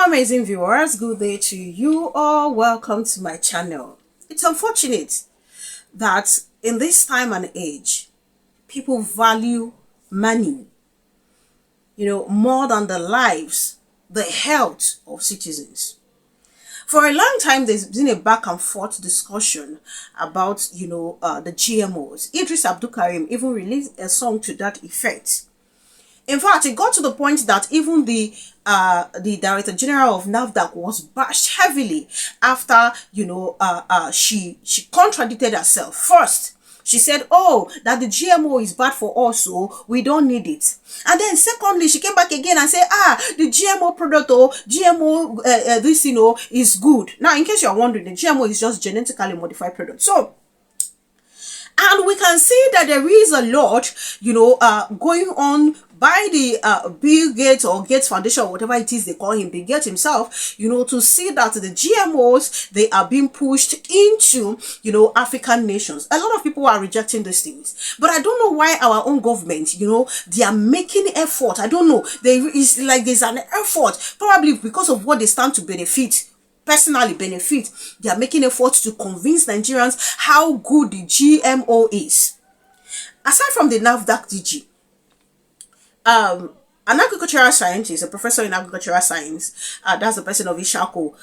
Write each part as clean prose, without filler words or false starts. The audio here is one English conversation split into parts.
Hello amazing viewers, good day to you all. Welcome to my channel. It's unfortunate that in this time and age, people value money, more than the lives, the health of citizens. For a long time, there's been a back and forth discussion about, the GMOs. Idris Abdulkarim even released a song to that effect. In fact, it got to the point that even the Director General of NAFDAC was bashed heavily after, she contradicted herself. First, she said, that the GMO is bad for us, so we don't need it. And then secondly, she came back again and said, the GMO product GMO, is good. Now, in case you're wondering, the GMO is just genetically modified product. So, and we can see that there is a lot, going on by the Bill Gates or Gates Foundation or whatever it is they call him, Bill Gates himself, to see that the GMOs, they are being pushed into, African nations. A lot of people are rejecting these things. But I don't know why our own government, they are making effort. I don't know. It's like there's an effort, probably because of what they stand to benefit. Personally benefit, they are making efforts to convince Nigerians how good the GMO is. Aside from the NAFDAC DG, an agricultural scientist, a professor in agricultural science, that's the person of Ishako,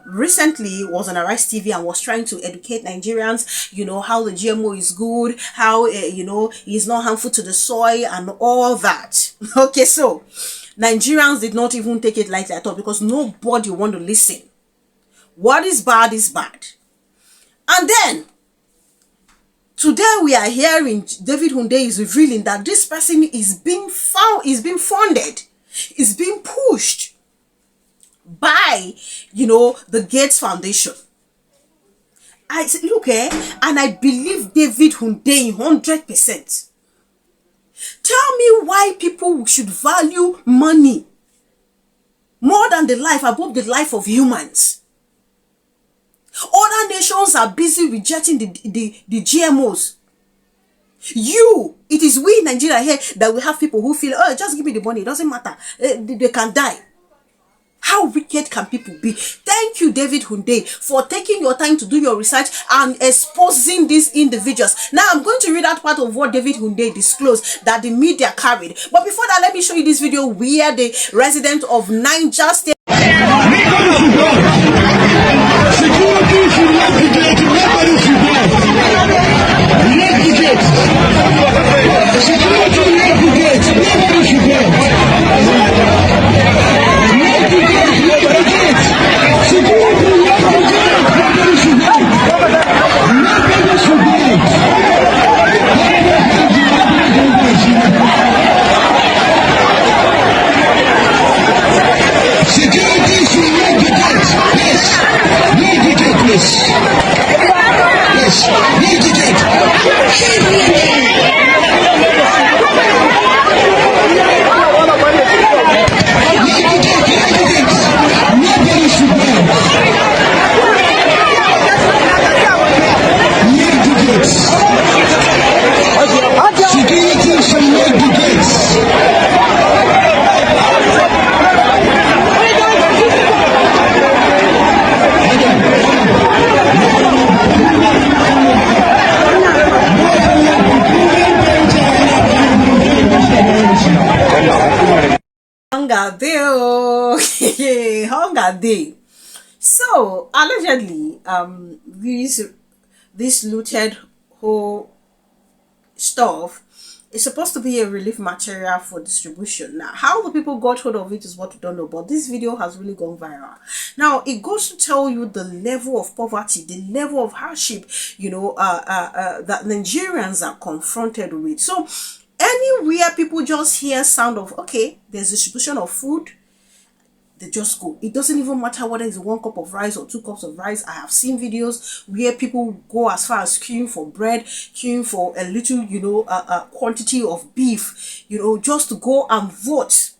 recently was on Arise TV and was trying to educate Nigerians, how the GMO is good, how, it's not harmful to the soil and all that. Okay, so Nigerians did not even take it lightly at all because nobody want to listen. What is bad is bad. And then, today we are hearing David Hundeyin is revealing that this person is being funded, is being pushed by, the Gates Foundation. I said, look, and I believe David Hundeyin 100%. Tell me why people should value money more than the life, above the life of humans. Other nations are busy rejecting the GMOs. It is we in Nigeria here that we have people who feel, just give me the money, it doesn't matter. They can die. How wicked can people be? Thank you, David Hundeyin, for taking your time to do your research and exposing these individuals. Now, I'm going to read out part of what David Hundeyin disclosed that the media carried. But before that, let me show you this video where the resident of Niger State... Hunger day. So allegedly, this looted whole stuff is supposed to be a relief material for distribution. Now, how the people got hold of it is what we don't know, but this video has really gone viral. Now, it goes to tell you the level of poverty, the level of hardship, that Nigerians are confronted with. So anywhere people just hear sound of, okay, there's distribution of food, they just go. It doesn't even matter whether it's 1 cup of rice or 2 cups of rice. I have seen videos where people go as far as queuing for bread, queuing for a little, quantity of beef, just to go and vote.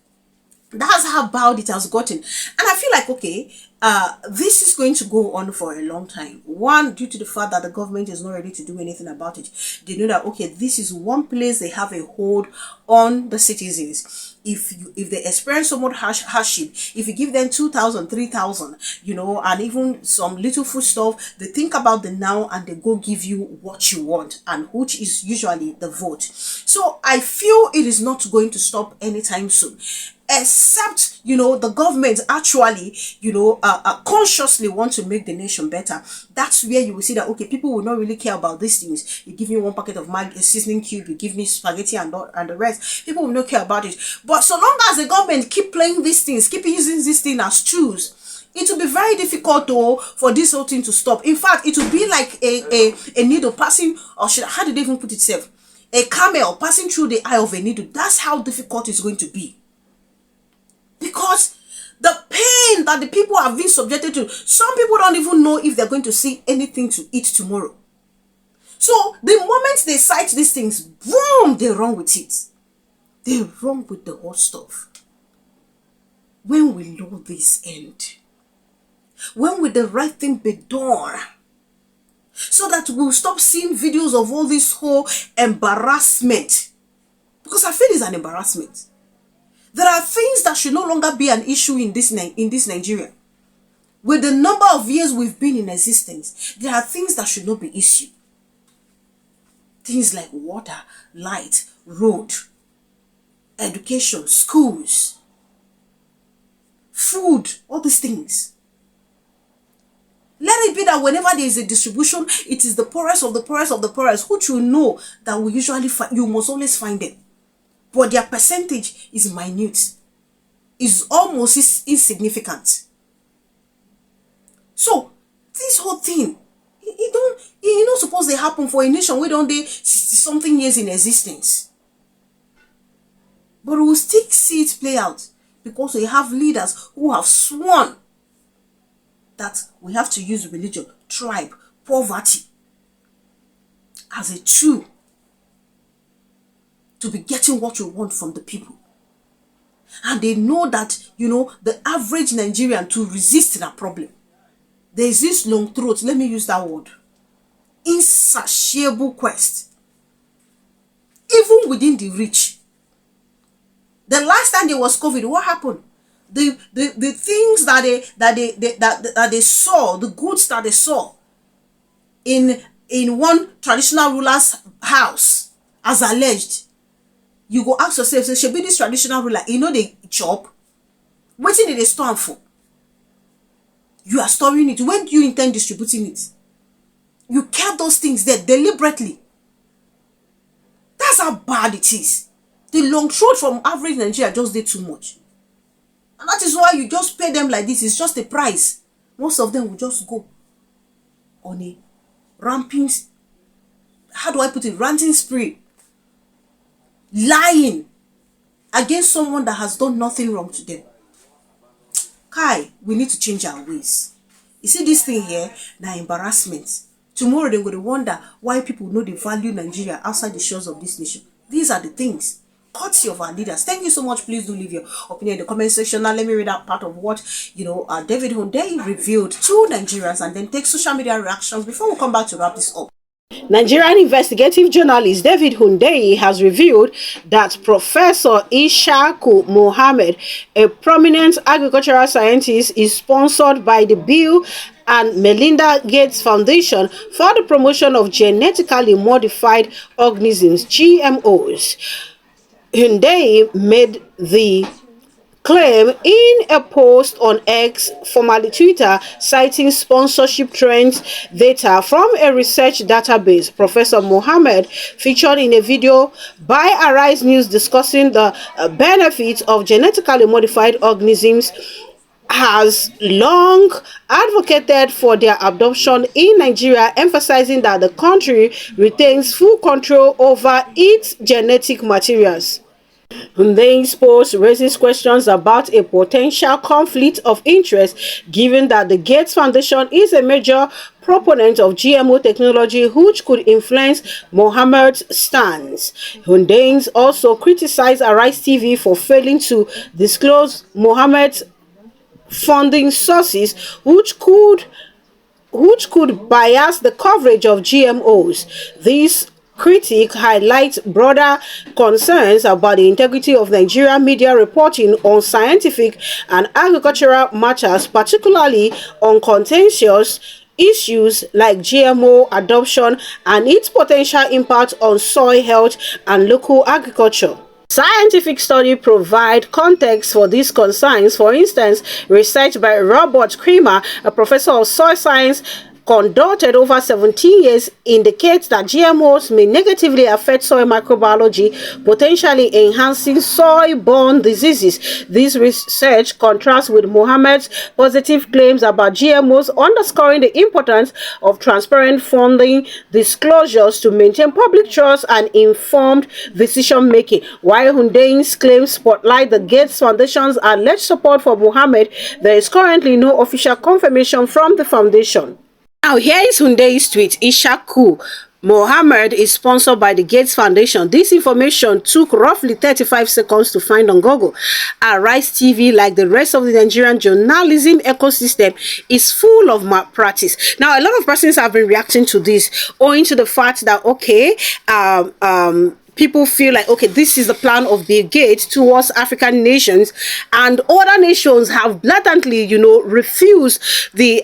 That's how bad it has gotten. And I feel like, okay, this is going to go on for a long time. One, due to the fact that the government is not ready to do anything about it. They know that, okay, this is one place they have a hold on the citizens. If they experience somewhat hardship, if you give them 2,000, 3,000, and even some little food stuff, they think about the now and they go give you what you want, and which is usually the vote. So I feel it is not going to stop anytime soon, except the government actually consciously want to make the nation better. That's where you will see that, okay, people will not really care about these things. You give me one packet of Maggi seasoning cube, you give me spaghetti and the rest, people will not care about it. But so long as the government keep playing these things, keep using this thing as tools, it will be very difficult for this whole thing to stop. In fact, it will be like a needle passing, or how did they even put it safe, a camel passing through the eye of a needle. That's how difficult it's going to be. Because the pain that the people have been subjected to, some people don't even know if they're going to see anything to eat tomorrow. So the moment they cite these things, boom, they run with it. They run with the hot stuff. When will all this end? When will the right thing be done? So that we'll stop seeing videos of all this whole embarrassment. Because I feel it's an embarrassment. There are things that should no longer be an issue in this Nigeria. With the number of years we've been in existence, there are things that should not be issue. Things like water, light, road, education, schools, food, all these things. Let it be that whenever there is a distribution, it is the poorest of the poorest of the poorest, which you know that we usually find. You must always find them. But their percentage is minute. Is almost insignificant. So this whole thing, it not supposed to happen for a nation where don't they 60-something years in existence. But we will still see it play out because we have leaders who have sworn that we have to use religion, tribe, poverty as a tool to be getting what we want from the people. And they know that, the average Nigerian to resist that problem. There is this long throat, let me use that word, insatiable quest. Even within the rich. The last time there was COVID, what happened? The things that they saw, the goods that they saw in one traditional ruler's house, as alleged, you go ask yourself, so should be this traditional ruler, they chop. What did they store for? You are storing it. When do you intend distributing it? You kept those things there deliberately. That's how bad it is. The long throat from average Nigeria just did too much. And that is why you just pay them like this. It's just a price. Most of them will just go on a ramping, ranting spree. Lying against someone that has done nothing wrong to them. Kai, we need to change our ways. You see this thing here, now embarrassment. Tomorrow they're going to wonder why people know they value Nigeria outside the shores of this nation. These are the things. Courtesy of our leaders. Thank you so much. Please do leave your opinion in the comment section. Now let me read out part of what David Hundeyi revealed to Nigerians and then take social media reactions before we come back to wrap this up. Nigerian investigative journalist David Hundeyi has revealed that Professor Ishaku Mohammed, a prominent agricultural scientist, is sponsored by the Bill and Melinda Gates Foundation for the promotion of genetically modified organisms, GMOs. Hundeyi made the claim in a post on X, formerly Twitter, citing sponsorship trends data from a research database. Professor Mohammed, featured in a video by Arise News discussing the benefits of genetically modified organisms, has long advocated for their adoption in Nigeria, emphasizing that the country retains full control over its genetic materials. Hundeyi's post raises questions about a potential conflict of interest, given that the Gates Foundation is a major proponent of GMO technology, which could influence Mohammed's stance. Hundeyi also criticized Arise TV for failing to disclose Mohammed's funding sources which could bias the coverage of GMOs. These critique highlights broader concerns about the integrity of Nigerian media reporting on scientific and agricultural matters, particularly on contentious issues like GMO adoption and its potential impact on soil health and local agriculture. Scientific studies provide context for these concerns. For instance, research by Robert Creamer, a professor of soil science, conducted over 17 years indicates that GMOs may negatively affect soil microbiology, potentially enhancing soil-borne diseases. This research contrasts with Mohammed's positive claims about GMOs, underscoring the importance of transparent funding disclosures to maintain public trust and informed decision-making. While Hundeyin's claims spotlight the Gates Foundation's alleged support for Mohammed, there is currently no official confirmation from the foundation. Now, here is Hundeyin's tweet. Ishaku Mohammed is sponsored by the Gates Foundation. This information took roughly 35 seconds to find on Google. Arise TV, like the rest of the Nigerian journalism ecosystem, is full of malpractice. Now, a lot of persons have been reacting to this, owing to the fact that, okay, people feel like, okay, this is the plan of Bill Gates towards African nations, and other nations have blatantly, refused the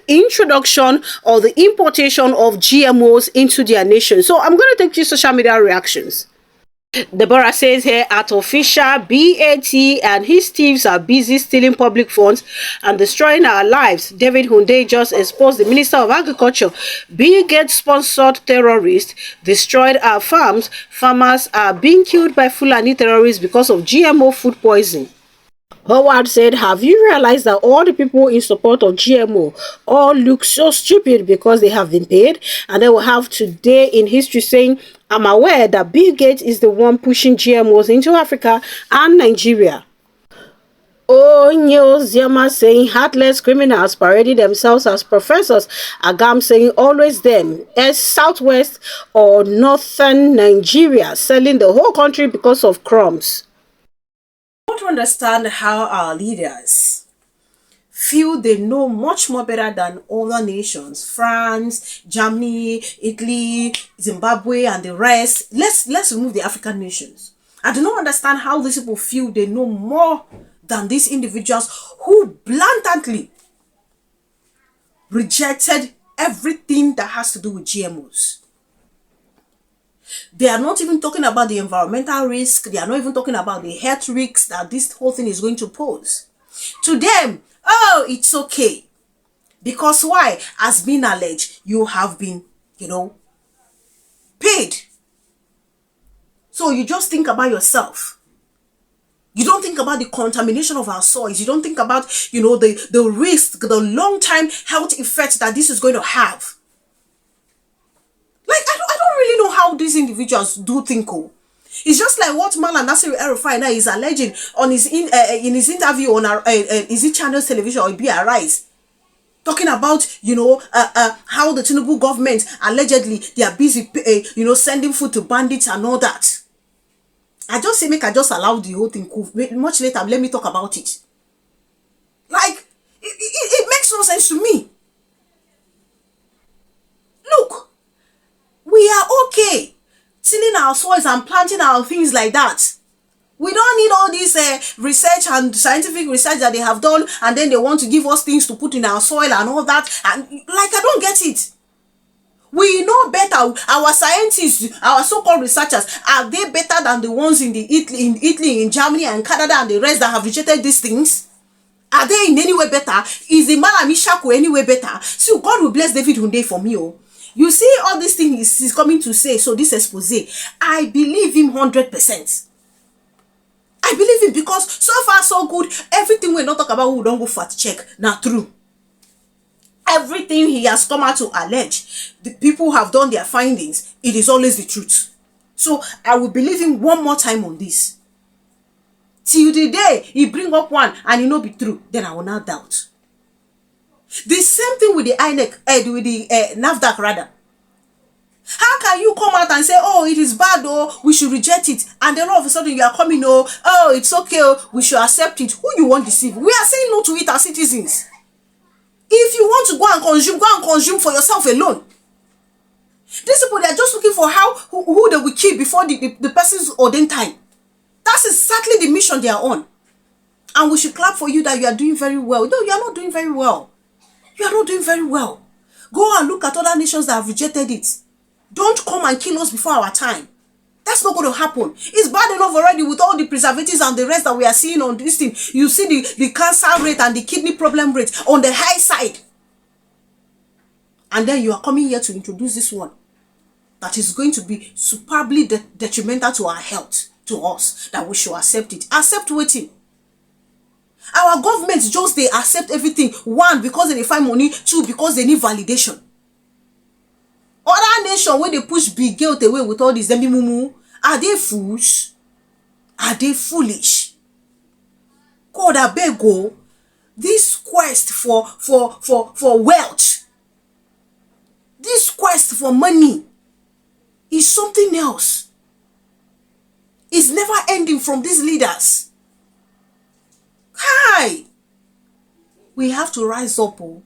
introduction or the importation of GMOs into their nation. So I'm going to take you social media reactions. Deborah says here, artificial BAT and his thieves are busy stealing public funds and destroying our lives. David Hundeyin just exposed the Minister of Agriculture. Bill Gates sponsored terrorists, destroyed our farms. Farmers are being killed by Fulani terrorists because of GMO food poisoning. Howard said, have you realized that all the people in support of GMO all look so stupid because they have been paid? And they will have today in history saying, I'm aware that Bill Gates is the one pushing GMOs into Africa and Nigeria. Onyoziyama saying, heartless criminals parading themselves as professors. Agam saying, always them, as Southwest or Northern Nigeria, selling the whole country because of crumbs. I want to understand how our leaders feel they know much more better than other nations, France, Germany, Italy, Zimbabwe, and the rest. Let's remove the African nations. I do not understand how these people feel they know more than these individuals who blatantly rejected everything that has to do with GMOs. They are not even talking about the environmental risk. They are not even talking about the health risks that this whole thing is going to pose. To them, oh, it's okay. Because why? As being alleged, you have been, paid. So you just think about yourself. You don't think about the contamination of our soils. You don't think about, the risk, the long-term health effects that this is going to have. Like, I don't really know how these individuals do think. It's just like what Malam Nasir El-Rufai now is alleging on his in his interview on is it Channel Television or BRIs, talking about how the TINUBU government allegedly they are busy sending food to bandits and all that. I just say make I just allow the whole thing cool. Much later, let me talk about it. Like it makes no sense to me. Look. We are okay tilling our soils and planting our things like that. We don't need all this research and scientific research that they have done, and then they want to give us things to put in our soil and all that. And like, I don't get it. We know better. Our scientists, our so-called researchers, are they better than the ones in Italy, in Germany, and Canada, and the rest that have rejected these things? Are they in any way better? Is the Malam Ishaku any way better? So God will bless David Hundeyin for me. You see all these things he's coming to say, so this expose, I believe him 100%. I believe him because so far so good. Everything we not talk about, we don't go fact check. Now true. Everything he has come out to allege, the people have done their findings. It is always the truth. So I will believe him one more time on this. Till the day he bring up one and it not be true, then I will not doubt. The same thing with the INEC, with the NAFDAC rather. How can you come out and say, oh, it is bad, oh, we should reject it, and then all of a sudden you are coming, oh, it's okay, oh, we should accept it? Who you want to deceive? We are saying no to it as citizens. If you want to go and consume for yourself alone. These people, they are just looking for who they will kill before the person's ordained time. That's exactly the mission they are on. And we should clap for you that you are doing very well. No, you are not doing very well. You are not doing very well. Go and look at other nations that have rejected it. Don't come and kill us before our time. That's not going to happen. It's bad enough already with all the preservatives and the rest that we are seeing on this thing. You see the cancer rate and the kidney problem rate on the high side. And then you are coming here to introduce this one that is going to be superbly detrimental to our health, to us, that we should accept it. Accept waiting. Our government just, they accept everything. One, because they find money. Two, because they need validation. Other nation where they push big guilt away with all this mumu, are they fools? Are they foolish? God, I beg go. This quest for wealth, this quest for money is something else. It's never ending from these leaders. Hi! We have to rise up. Oh.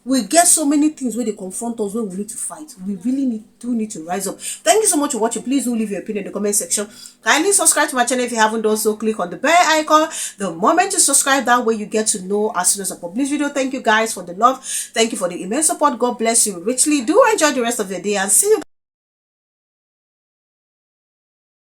We get so many things where they confront us when we need to fight. We really do need to rise up. Thank you so much for watching. Please do leave your opinion in the comment section. Kindly subscribe to my channel if you haven't done so. Click on the bell icon. The moment you subscribe, that way you get to know as soon as I publish video. Thank you guys for the love. Thank you for the immense support. God bless you richly. Do enjoy the rest of your day and see you.